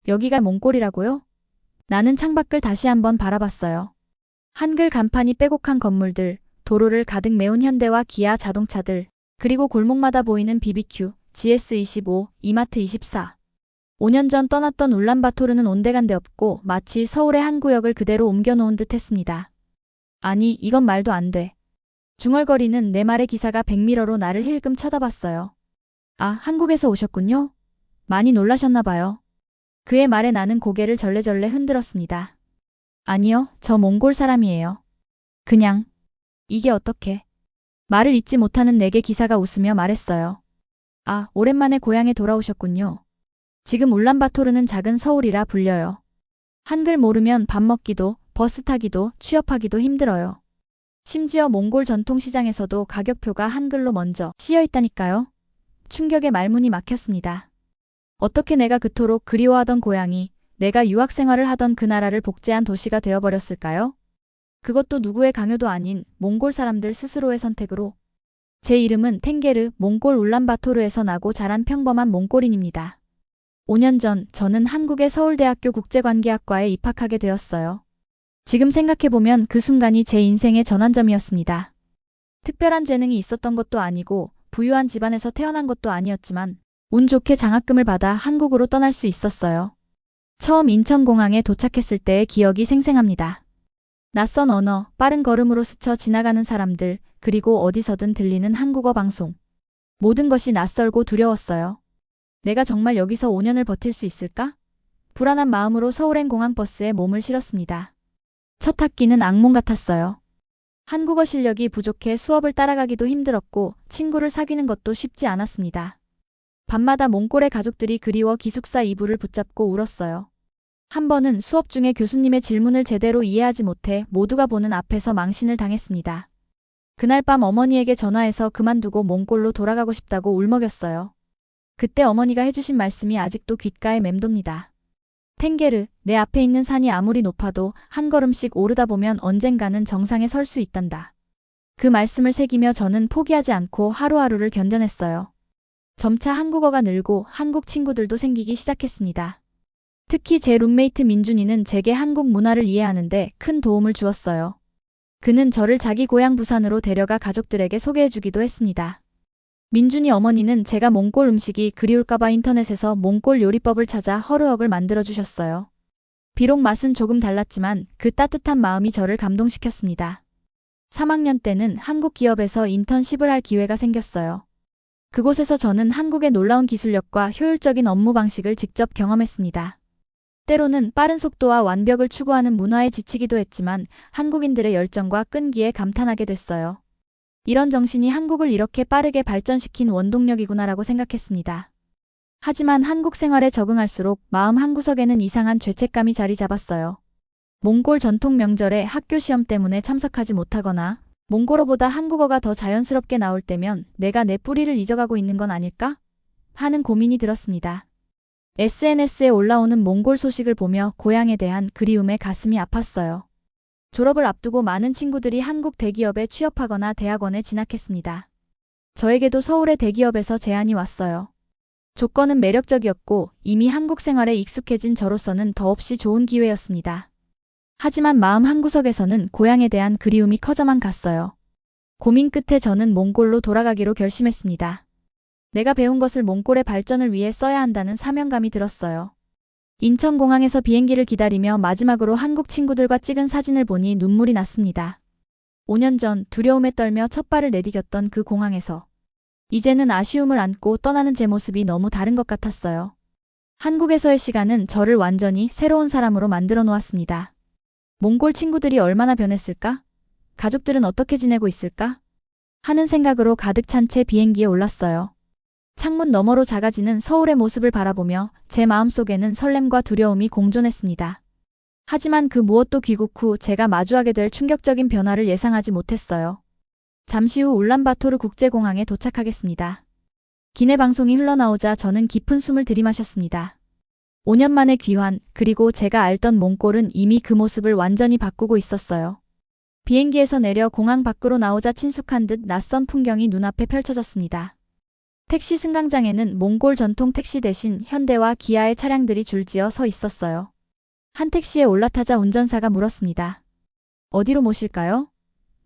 여기가 몽골이라고요? 나는 창밖을 다시 한번 바라봤어요. 한글 간판이 빼곡한 건물들, 도로를 가득 메운 현대와 기아 자동차들, 그리고 골목마다 보이는 BBQ, GS25, 이마트 24. 5년 전 떠났던 울란바토르는 온데간데 없고 마치 서울의 한 구역을 그대로 옮겨놓은 듯 했습니다. 아니, 이건 말도 안 돼. 중얼거리는 내 말의 기사가 백미러로 나를 힐끔 쳐다봤어요. 아, 한국에서 오셨군요? 많이 놀라셨나 봐요. 그의 말에 나는 고개를 절레절레 흔들었습니다. 아니요, 저 몽골 사람이에요. 그냥. 이게 어떻게? 말을 잇지 못하는 내게 기사가 웃으며 말했어요. 아, 오랜만에 고향에 돌아오셨군요. 지금 울란바토르는 작은 서울이라 불려요. 한글 모르면 밥 먹기도, 버스 타기도, 취업하기도 힘들어요. 심지어 몽골 전통시장에서도 가격표가 한글로 먼저 씌여 있다니까요. 충격에 말문이 막혔습니다. 어떻게 내가 그토록 그리워하던 고향이, 내가 유학 생활을 하던 그 나라를 복제한 도시가 되어버렸을까요? 그것도 누구의 강요도 아닌 몽골 사람들 스스로의 선택으로. 제 이름은 탱게르, 몽골 울란바토르에서 나고 자란 평범한 몽골인입니다. 5년 전 저는 한국의 서울대학교 국제관계학과에 입학하게 되었어요. 지금 생각해보면 그 순간이 제 인생의 전환점이었습니다. 특별한 재능이 있었던 것도 아니고 부유한 집안에서 태어난 것도 아니었지만 운 좋게 장학금을 받아 한국으로 떠날 수 있었어요. 처음 인천공항에 도착했을 때의 기억이 생생합니다. 낯선 언어, 빠른 걸음으로 스쳐 지나가는 사람들, 그리고 어디서든 들리는 한국어 방송. 모든 것이 낯설고 두려웠어요. 내가 정말 여기서 5년을 버틸 수 있을까? 불안한 마음으로 서울행 공항버스에 몸을 실었습니다. 첫 학기는 악몽 같았어요. 한국어 실력이 부족해 수업을 따라가기도 힘들었고 친구를 사귀는 것도 쉽지 않았습니다. 밤마다 몽골의 가족들이 그리워 기숙사 이불을 붙잡고 울었어요. 한 번은 수업 중에 교수님의 질문을 제대로 이해하지 못해 모두가 보는 앞에서 망신을 당했습니다. 그날 밤 어머니에게 전화해서 그만두고 몽골로 돌아가고 싶다고 울먹였어요. 그때 어머니가 해주신 말씀이 아직도 귓가에 맴돕니다. 탱게르, 내 앞에 있는 산이 아무리 높아도 한 걸음씩 오르다 보면 언젠가는 정상에 설 수 있단다. 그 말씀을 새기며 저는 포기하지 않고 하루하루를 견뎌냈어요. 점차 한국어가 늘고 한국 친구들도 생기기 시작했습니다. 특히 제 룸메이트 민준이는 제게 한국 문화를 이해하는데 큰 도움을 주었어요. 그는 저를 자기 고향 부산으로 데려가 가족들에게 소개해주기도 했습니다. 민준이 어머니는 제가 몽골 음식이 그리울까봐 인터넷에서 몽골 요리법을 찾아 허르헉을 만들어주셨어요. 비록 맛은 조금 달랐지만 그 따뜻한 마음이 저를 감동시켰습니다. 3학년 때는 한국 기업에서 인턴십을 할 기회가 생겼어요. 그곳에서 저는 한국의 놀라운 기술력과 효율적인 업무 방식을 직접 경험했습니다. 때로는 빠른 속도와 완벽을 추구하는 문화에 지치기도 했지만 한국인들의 열정과 끈기에 감탄하게 됐어요. 이런 정신이 한국을 이렇게 빠르게 발전시킨 원동력이구나라고 생각했습니다. 하지만 한국 생활에 적응할수록 마음 한구석에는 이상한 죄책감이 자리 잡았어요. 몽골 전통 명절에 학교 시험 때문에 참석하지 못하거나 몽골어보다 한국어가 더 자연스럽게 나올 때면 내가 내 뿌리를 잊어가고 있는 건 아닐까? 하는 고민이 들었습니다. SNS에 올라오는 몽골 소식을 보며 고향에 대한 그리움에 가슴이 아팠어요. 졸업을 앞두고 많은 친구들이 한국 대기업에 취업하거나 대학원에 진학했습니다. 저에게도 서울의 대기업에서 제안이 왔어요. 조건은 매력적이었고 이미 한국 생활에 익숙해진 저로서는 더없이 좋은 기회였습니다. 하지만 마음 한구석에서는 고향에 대한 그리움이 커져만 갔어요. 고민 끝에 저는 몽골로 돌아가기로 결심했습니다. 내가 배운 것을 몽골의 발전을 위해 써야 한다는 사명감이 들었어요. 인천공항에서 비행기를 기다리며 마지막으로 한국 친구들과 찍은 사진을 보니 눈물이 났습니다. 5년 전 두려움에 떨며 첫 발을 내디뎠던 그 공항에서 이제는 아쉬움을 안고 떠나는 제 모습이 너무 다른 것 같았어요. 한국에서의 시간은 저를 완전히 새로운 사람으로 만들어 놓았습니다. 몽골 친구들이 얼마나 변했을까? 가족들은 어떻게 지내고 있을까? 하는 생각으로 가득 찬 채 비행기에 올랐어요. 창문 너머로 작아지는 서울의 모습을 바라보며 제 마음속에는 설렘과 두려움이 공존했습니다. 하지만 그 무엇도 귀국 후 제가 마주하게 될 충격적인 변화를 예상하지 못했어요. 잠시 후 울란바토르 국제공항에 도착하겠습니다. 기내 방송이 흘러나오자 저는 깊은 숨을 들이마셨습니다. 5년 만에 귀환, 그리고 제가 알던 몽골은 이미 그 모습을 완전히 바꾸고 있었어요. 비행기에서 내려 공항 밖으로 나오자 친숙한 듯 낯선 풍경이 눈앞에 펼쳐졌습니다. 택시 승강장에는 몽골 전통 택시 대신 현대와 기아의 차량들이 줄지어 서 있었어요. 한 택시에 올라타자 운전사가 물었습니다. 어디로 모실까요?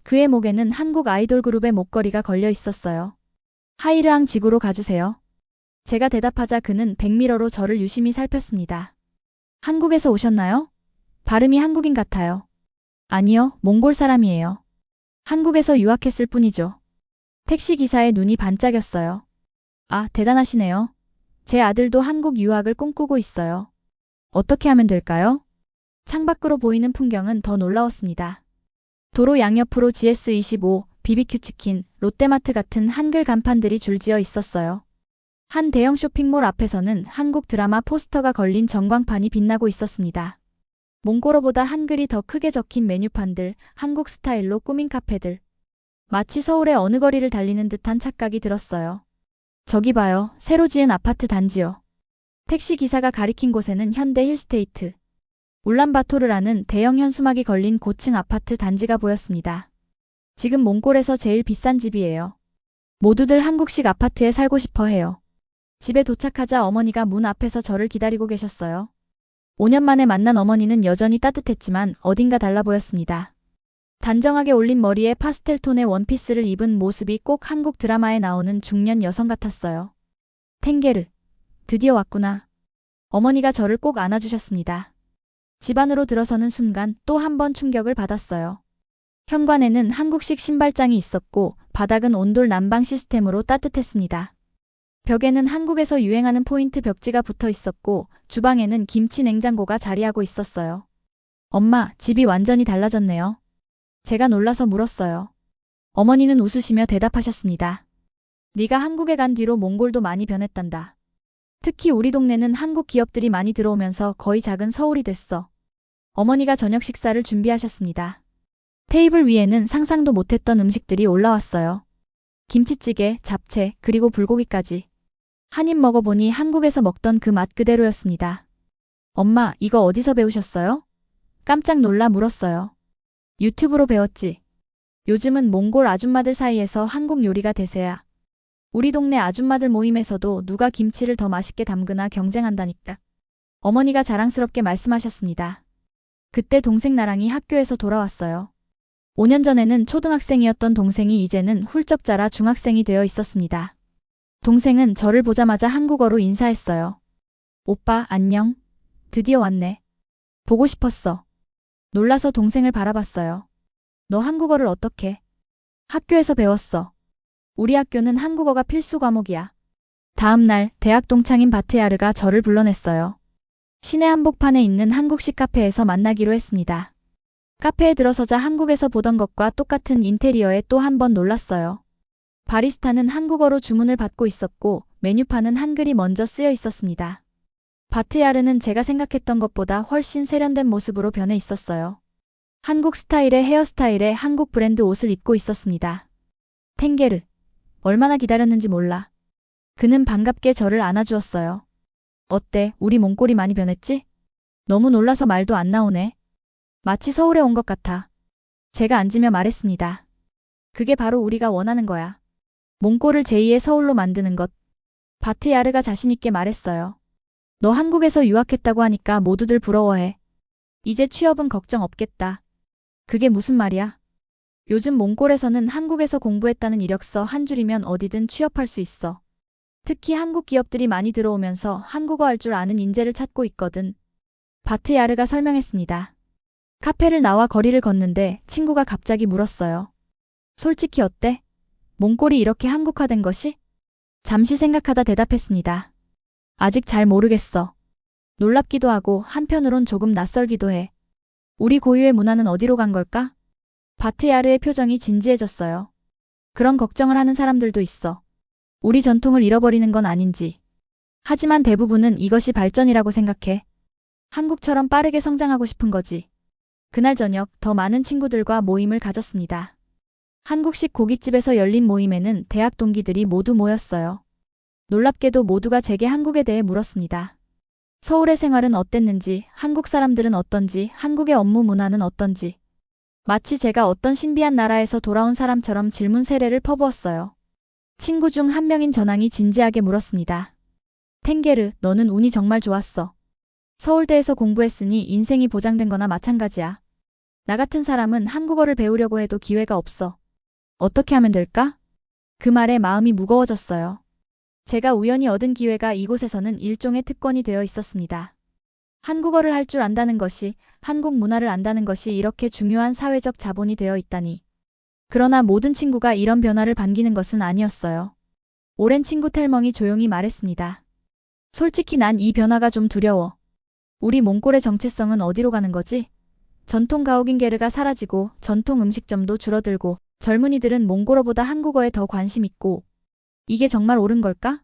그의 목에는 한국 아이돌 그룹의 목걸이가 걸려 있었어요. 하이르앙 지구로 가주세요. 제가 대답하자 그는 백미러로 저를 유심히 살폈습니다. 한국에서 오셨나요? 발음이 한국인 같아요. 아니요, 몽골 사람이에요. 한국에서 유학했을 뿐이죠. 택시 기사의 눈이 반짝였어요. 아, 대단하시네요. 제 아들도 한국 유학을 꿈꾸고 있어요. 어떻게 하면 될까요? 창밖으로 보이는 풍경은 더 놀라웠습니다. 도로 양옆으로 GS25, BBQ 치킨, 롯데마트 같은 한글 간판들이 줄지어 있었어요. 한 대형 쇼핑몰 앞에서는 한국 드라마 포스터가 걸린 전광판이 빛나고 있었습니다. 몽골어보다 한글이 더 크게 적힌 메뉴판들, 한국 스타일로 꾸민 카페들. 마치 서울의 어느 거리를 달리는 듯한 착각이 들었어요. 저기 봐요, 새로 지은 아파트 단지요. 택시 기사가 가리킨 곳에는 현대 힐스테이트, 울란바토르라는 대형 현수막이 걸린 고층 아파트 단지가 보였습니다. 지금 몽골에서 제일 비싼 집이에요. 모두들 한국식 아파트에 살고 싶어 해요. 집에 도착하자 어머니가 문 앞에서 저를 기다리고 계셨어요. 5년 만에 만난 어머니는 여전히 따뜻했지만 어딘가 달라 보였습니다. 단정하게 올린 머리에 파스텔 톤의 원피스를 입은 모습이 꼭 한국 드라마에 나오는 중년 여성 같았어요. 탱게르, 드디어 왔구나. 어머니가 저를 꼭 안아주셨습니다. 집 안으로 들어서는 순간 또 한 번 충격을 받았어요. 현관에는 한국식 신발장이 있었고 바닥은 온돌 난방 시스템으로 따뜻했습니다. 벽에는 한국에서 유행하는 포인트 벽지가 붙어 있었고 주방에는 김치 냉장고가 자리하고 있었어요. 엄마, 집이 완전히 달라졌네요. 제가 놀라서 물었어요. 어머니는 웃으시며 대답하셨습니다. 네가 한국에 간 뒤로 몽골도 많이 변했단다. 특히 우리 동네는 한국 기업들이 많이 들어오면서 거의 작은 서울이 됐어. 어머니가 저녁 식사를 준비하셨습니다. 테이블 위에는 상상도 못했던 음식들이 올라왔어요. 김치찌개, 잡채, 그리고 불고기까지. 한 입 먹어보니 한국에서 먹던 그 맛 그대로였습니다. 엄마, 이거 어디서 배우셨어요? 깜짝 놀라 물었어요. 유튜브로 배웠지. 요즘은 몽골 아줌마들 사이에서 한국 요리가 대세야. 우리 동네 아줌마들 모임에서도 누가 김치를 더 맛있게 담그나 경쟁한다니까. 어머니가 자랑스럽게 말씀하셨습니다. 그때 동생 나랑이 학교에서 돌아왔어요. 5년 전에는 초등학생이었던 동생이 이제는 훌쩍 자라 중학생이 되어 있었습니다. 동생은 저를 보자마자 한국어로 인사했어요. 오빠, 안녕. 드디어 왔네. 보고 싶었어. 놀라서 동생을 바라봤어요. 너 한국어를 어떻게? 학교에서 배웠어. 우리 학교는 한국어가 필수 과목이야. 다음 날 대학 동창인 바트야르가 저를 불러냈어요. 시내 한복판에 있는 한국식 카페에서 만나기로 했습니다. 카페에 들어서자 한국에서 보던 것과 똑같은 인테리어에 또 한 번 놀랐어요. 바리스타는 한국어로 주문을 받고 있었고 메뉴판은 한글이 먼저 쓰여 있었습니다. 바트야르는 제가 생각했던 것보다 훨씬 세련된 모습으로 변해 있었어요. 한국 스타일의 헤어스타일에 한국 브랜드 옷을 입고 있었습니다. 탱게르, 얼마나 기다렸는지 몰라. 그는 반갑게 저를 안아주었어요. 어때, 우리 몽골이 많이 변했지? 너무 놀라서 말도 안 나오네. 마치 서울에 온 것 같아. 제가 앉으며 말했습니다. 그게 바로 우리가 원하는 거야. 몽골을 제2의 서울로 만드는 것. 바트야르가 자신있게 말했어요. 너 한국에서 유학했다고 하니까 모두들 부러워해. 이제 취업은 걱정 없겠다. 그게 무슨 말이야? 요즘 몽골에서는 한국에서 공부했다는 이력서 한 줄이면 어디든 취업할 수 있어. 특히 한국 기업들이 많이 들어오면서 한국어 할 줄 아는 인재를 찾고 있거든. 바트야르가 설명했습니다. 카페를 나와 거리를 걷는데 친구가 갑자기 물었어요. 솔직히 어때? 몽골이 이렇게 한국화된 것이? 잠시 생각하다 대답했습니다. 아직 잘 모르겠어. 놀랍기도 하고 한편으론 조금 낯설기도 해. 우리 고유의 문화는 어디로 간 걸까? 바트야르의 표정이 진지해졌어요. 그런 걱정을 하는 사람들도 있어. 우리 전통을 잃어버리는 건 아닌지. 하지만 대부분은 이것이 발전이라고 생각해. 한국처럼 빠르게 성장하고 싶은 거지. 그날 저녁 더 많은 친구들과 모임을 가졌습니다. 한국식 고깃집에서 열린 모임에는 대학 동기들이 모두 모였어요. 놀랍게도 모두가 제게 한국에 대해 물었습니다. 서울의 생활은 어땠는지, 한국 사람들은 어떤지, 한국의 업무 문화는 어떤지. 마치 제가 어떤 신비한 나라에서 돌아온 사람처럼 질문 세례를 퍼부었어요. 친구 중 한 명인 전황이 진지하게 물었습니다. 탱게르, 너는 운이 정말 좋았어. 서울대에서 공부했으니 인생이 보장된 거나 마찬가지야. 나 같은 사람은 한국어를 배우려고 해도 기회가 없어. 어떻게 하면 될까? 그 말에 마음이 무거워졌어요. 제가 우연히 얻은 기회가 이곳에서는 일종의 특권이 되어 있었습니다. 한국어를 할 줄 안다는 것이, 한국 문화를 안다는 것이 이렇게 중요한 사회적 자본이 되어 있다니. 그러나 모든 친구가 이런 변화를 반기는 것은 아니었어요. 오랜 친구 텔멍이 조용히 말했습니다. 솔직히 난 이 변화가 좀 두려워. 우리 몽골의 정체성은 어디로 가는 거지? 전통 가오긴게르가 사라지고 전통 음식점도 줄어들고 젊은이들은 몽골어보다 한국어에 더 관심 있고 이게 정말 옳은 걸까?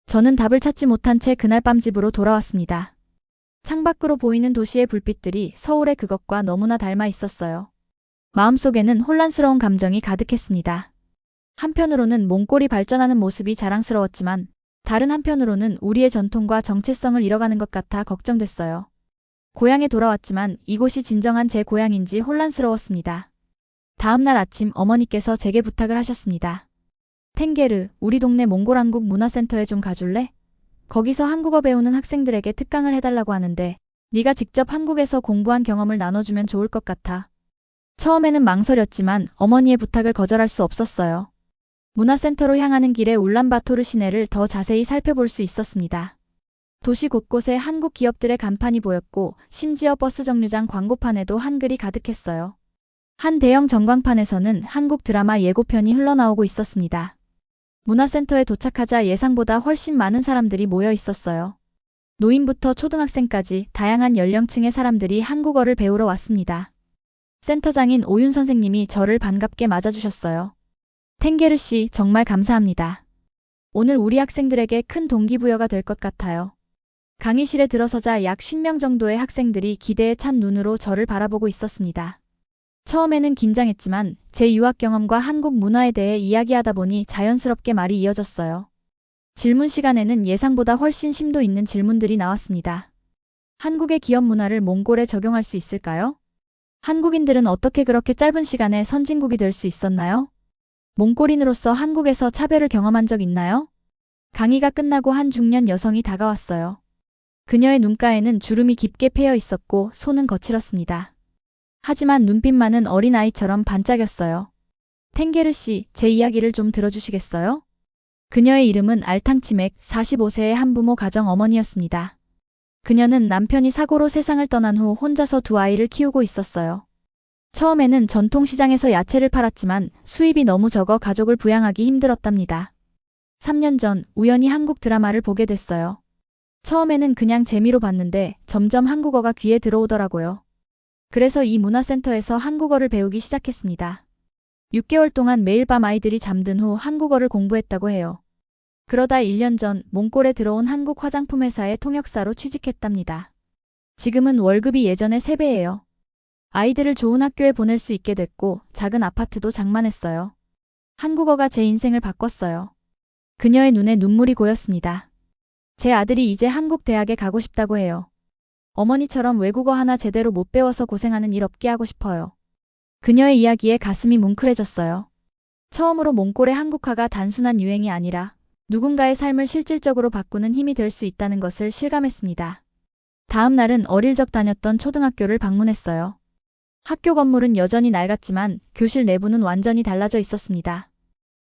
저는 답을 찾지 못한 채 그날 밤 집으로 돌아왔습니다. 창밖으로 보이는 도시의 불빛들이 서울의 그것과 너무나 닮아 있었어요. 마음속에는 혼란스러운 감정이 가득했습니다. 한편으로는 몽골이 발전하는 모습이 자랑스러웠지만 다른 한편으로는 우리의 전통과 정체성을 잃어가는 것 같아 걱정됐어요. 고향에 돌아왔지만 이곳이 진정한 제 고향인지 혼란스러웠습니다. 다음 날 아침 어머니께서 제게 부탁을 하셨습니다. 탱게르, 우리 동네 몽골 한국 문화센터에 좀 가줄래? 거기서 한국어 배우는 학생들에게 특강을 해달라고 하는데 네가 직접 한국에서 공부한 경험을 나눠주면 좋을 것 같아. 처음에는 망설였지만 어머니의 부탁을 거절할 수 없었어요. 문화센터로 향하는 길에 울란바토르 시내를 더 자세히 살펴볼 수 있었습니다. 도시 곳곳에 한국 기업들의 간판이 보였고 심지어 버스 정류장 광고판에도 한글이 가득했어요. 한 대형 전광판에서는 한국 드라마 예고편이 흘러나오고 있었습니다. 문화센터에 도착하자 예상보다 훨씬 많은 사람들이 모여 있었어요. 노인부터 초등학생까지 다양한 연령층의 사람들이 한국어를 배우러 왔습니다. 센터장인 오윤 선생님이 저를 반갑게 맞아주셨어요. 탱게르 씨, 정말 감사합니다. 오늘 우리 학생들에게 큰 동기부여가 될 것 같아요. 강의실에 들어서자 약 50명 정도의 학생들이 기대에 찬 눈으로 저를 바라보고 있었습니다. 처음에는 긴장했지만 제 유학 경험과 한국 문화에 대해 이야기하다 보니 자연스럽게 말이 이어졌어요. 질문 시간에는 예상보다 훨씬 심도 있는 질문들이 나왔습니다. 한국의 기업 문화를 몽골에 적용할 수 있을까요? 한국인들은 어떻게 그렇게 짧은 시간에 선진국이 될 수 있었나요? 몽골인으로서 한국에서 차별을 경험한 적 있나요? 강의가 끝나고 한 중년 여성이 다가왔어요. 그녀의 눈가에는 주름이 깊게 패여 있었고 손은 거칠었습니다. 하지만 눈빛만은 어린아이처럼 반짝였어요. 탱게르 씨, 제 이야기를 좀 들어주시겠어요? 그녀의 이름은 알탕치맥 45세의 한부모 가정 어머니였습니다. 그녀는 남편이 사고로 세상을 떠난 후 혼자서 두 아이를 키우고 있었어요. 처음에는 전통시장에서 야채를 팔았지만 수입이 너무 적어 가족을 부양하기 힘들었답니다. 3년 전 우연히 한국 드라마를 보게 됐어요. 처음에는 그냥 재미로 봤는데 점점 한국어가 귀에 들어오더라고요. 그래서 이 문화센터에서 한국어를 배우기 시작했습니다. 6개월 동안 매일 밤 아이들이 잠든 후 한국어를 공부했다고 해요. 그러다 1년 전 몽골에 들어온 한국 화장품 회사의 통역사로 취직했답니다. 지금은 월급이 예전의 3배예요. 아이들을 좋은 학교에 보낼 수 있게 됐고 작은 아파트도 장만했어요. 한국어가 제 인생을 바꿨어요. 그녀의 눈에 눈물이 고였습니다. 제 아들이 이제 한국 대학에 가고 싶다고 해요. 어머니처럼 외국어 하나 제대로 못 배워서 고생하는 일 없게 하고 싶어요. 그녀의 이야기에 가슴이 뭉클해졌어요. 처음으로 몽골의 한국화가 단순한 유행이 아니라 누군가의 삶을 실질적으로 바꾸는 힘이 될 수 있다는 것을 실감했습니다. 다음 날은 어릴 적 다녔던 초등학교를 방문했어요. 학교 건물은 여전히 낡았지만 교실 내부는 완전히 달라져 있었습니다.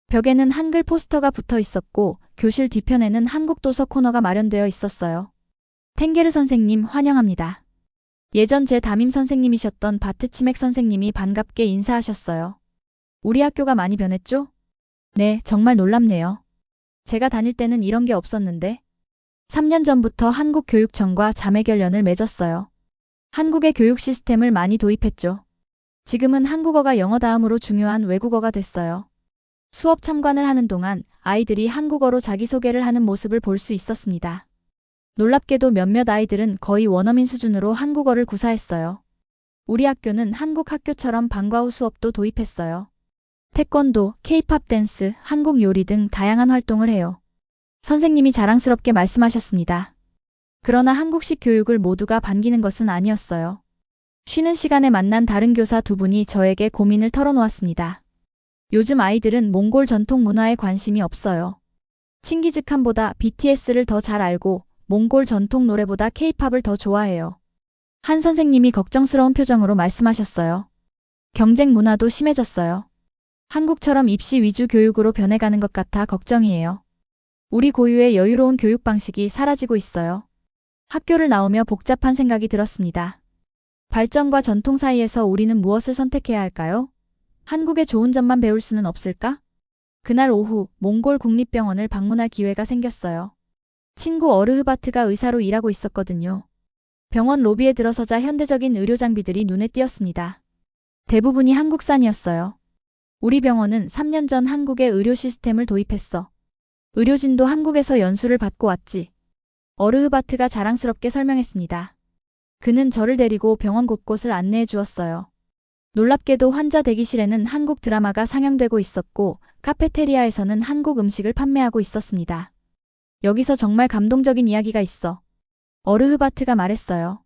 벽에는 한글 포스터가 붙어 있었고 교실 뒤편에는 한국 도서 코너가 마련되어 있었어요. 탱게르 선생님 환영합니다. 예전 제 담임 선생님이셨던 바트치맥 선생님이 반갑게 인사하셨어요. 우리 학교가 많이 변했죠? 네, 정말 놀랍네요. 제가 다닐 때는 이런 게 없었는데 3년 전부터 한국교육청과 자매결연을 맺었어요. 한국의 교육 시스템을 많이 도입했죠. 지금은 한국어가 영어 다음으로 중요한 외국어가 됐어요. 수업 참관을 하는 동안 아이들이 한국어로 자기소개를 하는 모습을 볼 수 있었습니다. 놀랍게도 몇몇 아이들은 거의 원어민 수준으로 한국어를 구사했어요. 우리 학교는 한국 학교처럼 방과 후 수업도 도입했어요. 태권도, 케이팝 댄스, 한국 요리 등 다양한 활동을 해요. 선생님이 자랑스럽게 말씀하셨습니다. 그러나 한국식 교육을 모두가 반기는 것은 아니었어요. 쉬는 시간에 만난 다른 교사 두 분이 저에게 고민을 털어놓았습니다. 요즘 아이들은 몽골 전통 문화에 관심이 없어요. 칭기즈칸보다 BTS를 더 잘 알고 몽골 전통 노래보다 K-팝을 더 좋아해요. 한 선생님이 걱정스러운 표정으로 말씀하셨어요. 경쟁 문화도 심해졌어요. 한국처럼 입시 위주 교육으로 변해가는 것 같아 걱정이에요. 우리 고유의 여유로운 교육 방식이 사라지고 있어요. 학교를 나오며 복잡한 생각이 들었습니다. 발전과 전통 사이에서 우리는 무엇을 선택해야 할까요? 한국의 좋은 점만 배울 수는 없을까? 그날 오후 몽골 국립병원을 방문할 기회가 생겼어요. 친구 어르흐바트가 의사로 일하고 있었거든요. 병원 로비에 들어서자 현대적인 의료 장비들이 눈에 띄었습니다. 대부분이 한국산이었어요. 우리 병원은 3년 전 한국의 의료 시스템을 도입했어. 의료진도 한국에서 연수를 받고 왔지. 어르흐바트가 자랑스럽게 설명했습니다. 그는 저를 데리고 병원 곳곳을 안내해 주었어요. 놀랍게도 환자 대기실에는 한국 드라마가 상영되고 있었고 카페테리아에서는 한국 음식을 판매하고 있었습니다. 여기서 정말 감동적인 이야기가 있어. 어르흐바트가 말했어요.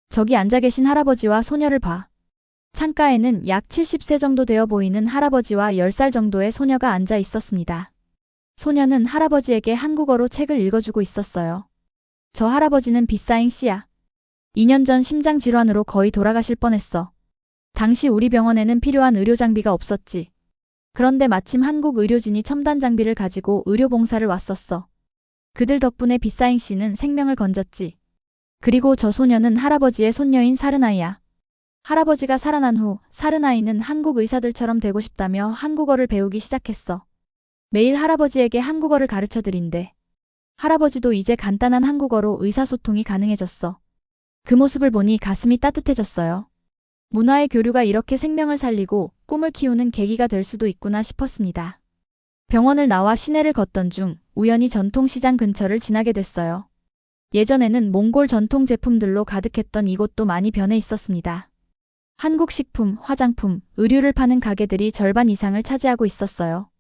저기 앉아 계신 할아버지와 소녀를 봐. 창가에는 약 70세 정도 되어 보이는 할아버지와 10살 정도의 소녀가 앉아 있었습니다. 소녀는 할아버지에게 한국어로 책을 읽어주고 있었어요. 저 할아버지는 빗사잉 씨야. 2년 전 심장 질환으로 거의 돌아가실 뻔했어. 당시 우리 병원에는 필요한 의료 장비가 없었지. 그런데 마침 한국 의료진이 첨단 장비를 가지고 의료 봉사를 왔었어. 그들 덕분에 빗사잉 씨는 생명을 건졌지. 그리고 저 소녀는 할아버지의 손녀인 사르나이야. 할아버지가 살아난 후 사르나이는 한국 의사들처럼 되고 싶다며 한국어를 배우기 시작했어. 매일 할아버지에게 한국어를 가르쳐 드린대. 할아버지도 이제 간단한 한국어로 의사소통이 가능해졌어. 그 모습을 보니 가슴이 따뜻해졌어요. 문화의 교류가 이렇게 생명을 살리고 꿈을 키우는 계기가 될 수도 있구나 싶었습니다. 병원을 나와 시내를 걷던 중 우연히 전통시장 근처를 지나게 됐어요. 예전에는 몽골 전통 제품들로 가득했던 이곳도 많이 변해 있었습니다. 한국 식품, 화장품, 의류를 파는 가게들이 절반 이상을 차지하고 있었어요.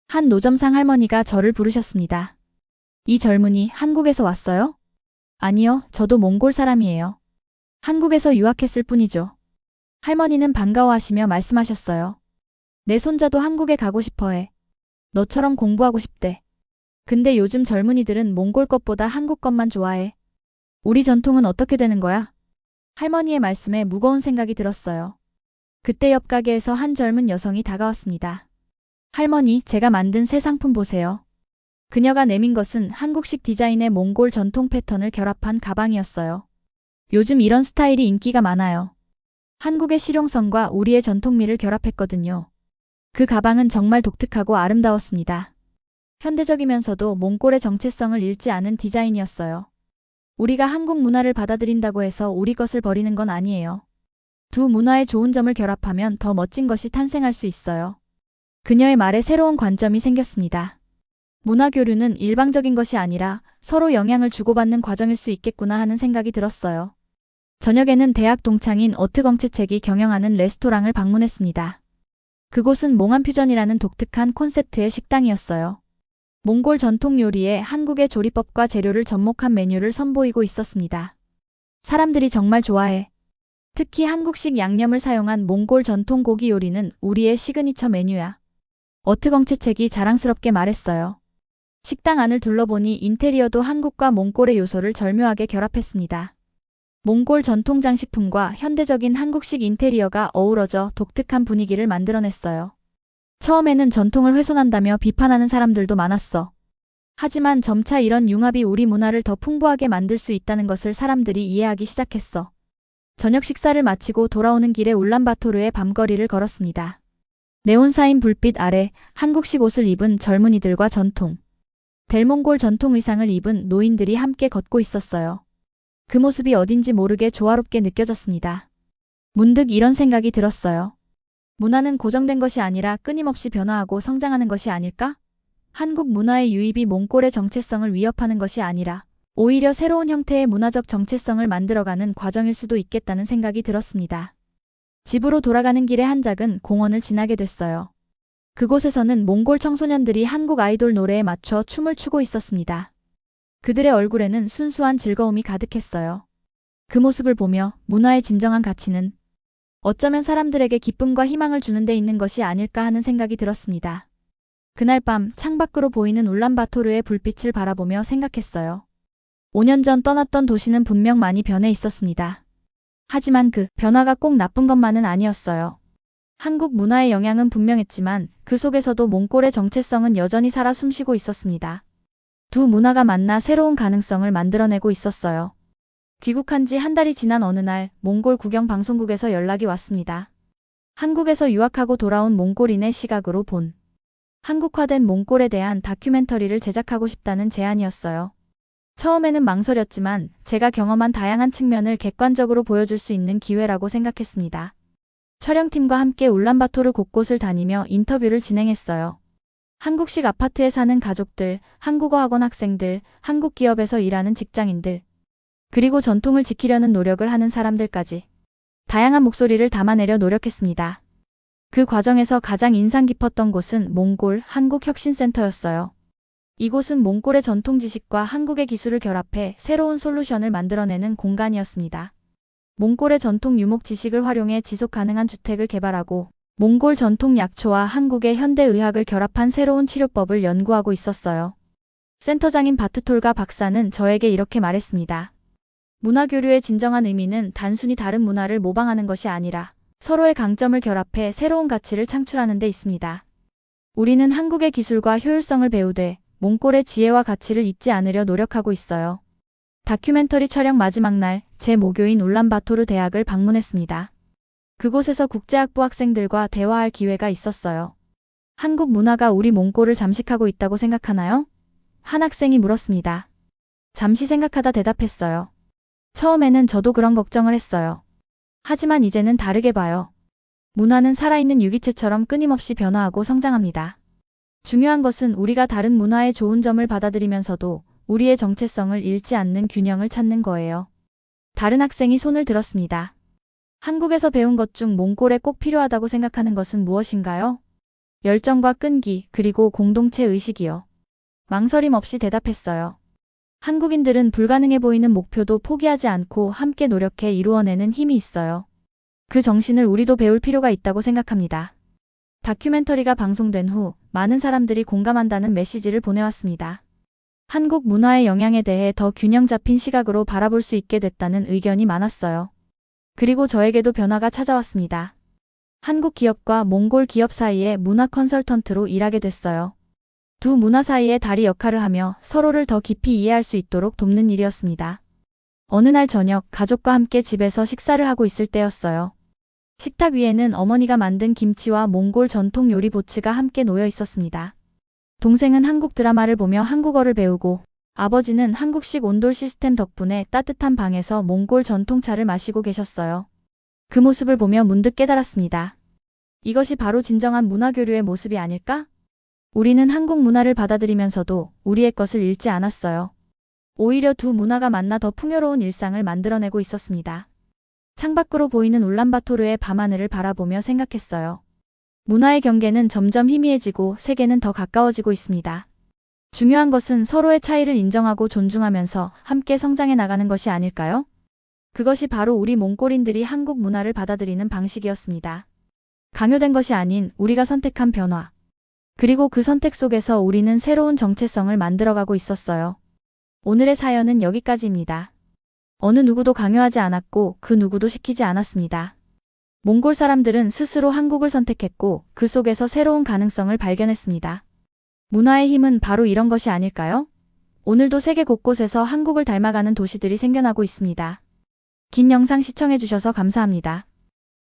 한 노점상 할머니가 저를 부르셨습니다. 이 젊은이 한국에서 왔어요? 아니요, 저도 몽골 사람이에요. 한국에서 유학했을 뿐이죠. 할머니는 반가워하시며 말씀하셨어요. 내 손자도 한국에 가고 싶어해. 너처럼 공부하고 싶대. 근데 요즘 젊은이들은 몽골 것보다 한국 것만 좋아해. 우리 전통은 어떻게 되는 거야? 할머니의 말씀에 무거운 생각이 들었어요. 그때 옆 가게에서 한 젊은 여성이 다가왔습니다. 할머니, 제가 만든 새 상품 보세요. 그녀가 내민 것은 한국식 디자인의 몽골 전통 패턴을 결합한 가방이었어요. 요즘 이런 스타일이 인기가 많아요. 한국의 실용성과 우리의 전통미를 결합했거든요. 그 가방은 정말 독특하고 아름다웠습니다. 현대적이면서도 몽골의 정체성을 잃지 않은 디자인이었어요. 우리가 한국 문화를 받아들인다고 해서 우리 것을 버리는 건 아니에요. 두 문화의 좋은 점을 결합하면 더 멋진 것이 탄생할 수 있어요. 그녀의 말에 새로운 관점이 생겼습니다. 문화 교류는 일방적인 것이 아니라 서로 영향을 주고받는 과정일 수 있겠구나 하는 생각이 들었어요. 저녁에는 대학 동창인 어트경채책이 경영하는 레스토랑을 방문했습니다. 그곳은 몽환퓨전이라는 독특한 콘셉트의 식당이었어요. 몽골 전통 요리에 한국의 조리법과 재료를 접목한 메뉴를 선보이고 있었습니다. 사람들이 정말 좋아해. 특히 한국식 양념을 사용한 몽골 전통 고기 요리는 우리의 시그니처 메뉴야. 어트경채책이 자랑스럽게 말했어요. 식당 안을 둘러보니 인테리어도 한국과 몽골의 요소를 절묘하게 결합했습니다. 몽골 전통 장식품과 현대적인 한국식 인테리어가 어우러져 독특한 분위기를 만들어냈어요. 처음에는 전통을 훼손한다며 비판하는 사람들도 많았어. 하지만 점차 이런 융합이 우리 문화를 더 풍부하게 만들 수 있다는 것을 사람들이 이해하기 시작했어. 저녁 식사를 마치고 돌아오는 길에 울란바토르의 밤거리를 걸었습니다. 네온사인 불빛 아래 한국식 옷을 입은 젊은이들과 전통, 델몽골 전통 의상을 입은 노인들이 함께 걷고 있었어요. 그 모습이 어딘지 모르게 조화롭게 느껴졌습니다. 문득 이런 생각이 들었어요. 문화는 고정된 것이 아니라 끊임없이 변화하고 성장하는 것이 아닐까? 한국 문화의 유입이 몽골의 정체성을 위협하는 것이 아니라 오히려 새로운 형태의 문화적 정체성을 만들어가는 과정일 수도 있겠다는 생각이 들었습니다. 집으로 돌아가는 길에 한 작은 공원을 지나게 됐어요. 그곳에서는 몽골 청소년들이 한국 아이돌 노래에 맞춰 춤을 추고 있었습니다. 그들의 얼굴에는 순수한 즐거움이 가득했어요. 그 모습을 보며 문화의 진정한 가치는 어쩌면 사람들에게 기쁨과 희망을 주는 데 있는 것이 아닐까 하는 생각이 들었습니다. 그날 밤 창밖으로 보이는 울란바토르의 불빛을 바라보며 생각했어요. 5년 전 떠났던 도시는 분명 많이 변해 있었습니다. 하지만 그 변화가 꼭 나쁜 것만은 아니었어요. 한국 문화의 영향은 분명했지만 그 속에서도 몽골의 정체성은 여전히 살아 숨쉬고 있었습니다. 두 문화가 만나 새로운 가능성을 만들어내고 있었어요. 귀국한 지 한 달이 지난 어느 날 몽골 국영 방송국에서 연락이 왔습니다. 한국에서 유학하고 돌아온 몽골인의 시각으로 본 한국화된 몽골에 대한 다큐멘터리를 제작하고 싶다는 제안이었어요. 처음에는 망설였지만 제가 경험한 다양한 측면을 객관적으로 보여줄 수 있는 기회라고 생각했습니다. 촬영팀과 함께 울란바토르 곳곳을 다니며 인터뷰를 진행했어요. 한국식 아파트에 사는 가족들, 한국어 학원 학생들, 한국 기업에서 일하는 직장인들, 그리고 전통을 지키려는 노력을 하는 사람들까지 다양한 목소리를 담아내려 노력했습니다. 그 과정에서 가장 인상 깊었던 곳은 몽골 한국혁신센터였어요. 이곳은 몽골의 전통 지식과 한국의 기술을 결합해 새로운 솔루션을 만들어내는 공간이었습니다. 몽골의 전통 유목 지식을 활용해 지속 가능한 주택을 개발하고 몽골 전통 약초와 한국의 현대 의학을 결합한 새로운 치료법을 연구하고 있었어요. 센터장인 바트톨가 박사는 저에게 이렇게 말했습니다. 문화교류의 진정한 의미는 단순히 다른 문화를 모방하는 것이 아니라 서로의 강점을 결합해 새로운 가치를 창출하는 데 있습니다. 우리는 한국의 기술과 효율성을 배우되 몽골의 지혜와 가치를 잊지 않으려 노력하고 있어요. 다큐멘터리 촬영 마지막 날, 제 모교인 울란바토르 대학을 방문했습니다. 그곳에서 국제학부 학생들과 대화할 기회가 있었어요. 한국 문화가 우리 몽골을 잠식하고 있다고 생각하나요? 한 학생이 물었습니다. 잠시 생각하다 대답했어요. 처음에는 저도 그런 걱정을 했어요. 하지만 이제는 다르게 봐요. 문화는 살아있는 유기체처럼 끊임없이 변화하고 성장합니다. 중요한 것은 우리가 다른 문화의 좋은 점을 받아들이면서도 우리의 정체성을 잃지 않는 균형을 찾는 거예요. 다른 학생이 손을 들었습니다. 한국에서 배운 것 중 몽골에 꼭 필요하다고 생각하는 것은 무엇인가요? 열정과 끈기, 그리고 공동체 의식이요. 망설임 없이 대답했어요. 한국인들은 불가능해 보이는 목표도 포기하지 않고 함께 노력해 이루어내는 힘이 있어요. 그 정신을 우리도 배울 필요가 있다고 생각합니다. 다큐멘터리가 방송된 후 많은 사람들이 공감한다는 메시지를 보내왔습니다. 한국 문화의 영향에 대해 더 균형 잡힌 시각으로 바라볼 수 있게 됐다는 의견이 많았어요. 그리고 저에게도 변화가 찾아왔습니다. 한국 기업과 몽골 기업 사이에 문화 컨설턴트로 일하게 됐어요. 두 문화 사이의 다리 역할을 하며 서로를 더 깊이 이해할 수 있도록 돕는 일이었습니다. 어느 날 저녁 가족과 함께 집에서 식사를 하고 있을 때였어요. 식탁 위에는 어머니가 만든 김치와 몽골 전통 요리 보츠가 함께 놓여 있었습니다. 동생은 한국 드라마를 보며 한국어를 배우고 아버지는 한국식 온돌 시스템 덕분에 따뜻한 방에서 몽골 전통차를 마시고 계셨어요. 그 모습을 보며 문득 깨달았습니다. 이것이 바로 진정한 문화교류의 모습이 아닐까? 우리는 한국 문화를 받아들이면서도 우리의 것을 잃지 않았어요. 오히려 두 문화가 만나 더 풍요로운 일상을 만들어내고 있었습니다. 창밖으로 보이는 울란바토르의 밤하늘을 바라보며 생각했어요. 문화의 경계는 점점 희미해지고 세계는 더 가까워지고 있습니다. 중요한 것은 서로의 차이를 인정하고 존중하면서 함께 성장해 나가는 것이 아닐까요? 그것이 바로 우리 몽골인들이 한국 문화를 받아들이는 방식이었습니다. 강요된 것이 아닌 우리가 선택한 변화. 그리고 그 선택 속에서 우리는 새로운 정체성을 만들어가고 있었어요. 오늘의 사연은 여기까지입니다. 어느 누구도 강요하지 않았고 그 누구도 시키지 않았습니다. 몽골 사람들은 스스로 한국을 선택했고 그 속에서 새로운 가능성을 발견했습니다. 문화의 힘은 바로 이런 것이 아닐까요? 오늘도 세계 곳곳에서 한국을 닮아가는 도시들이 생겨나고 있습니다. 긴 영상 시청해주셔서 감사합니다.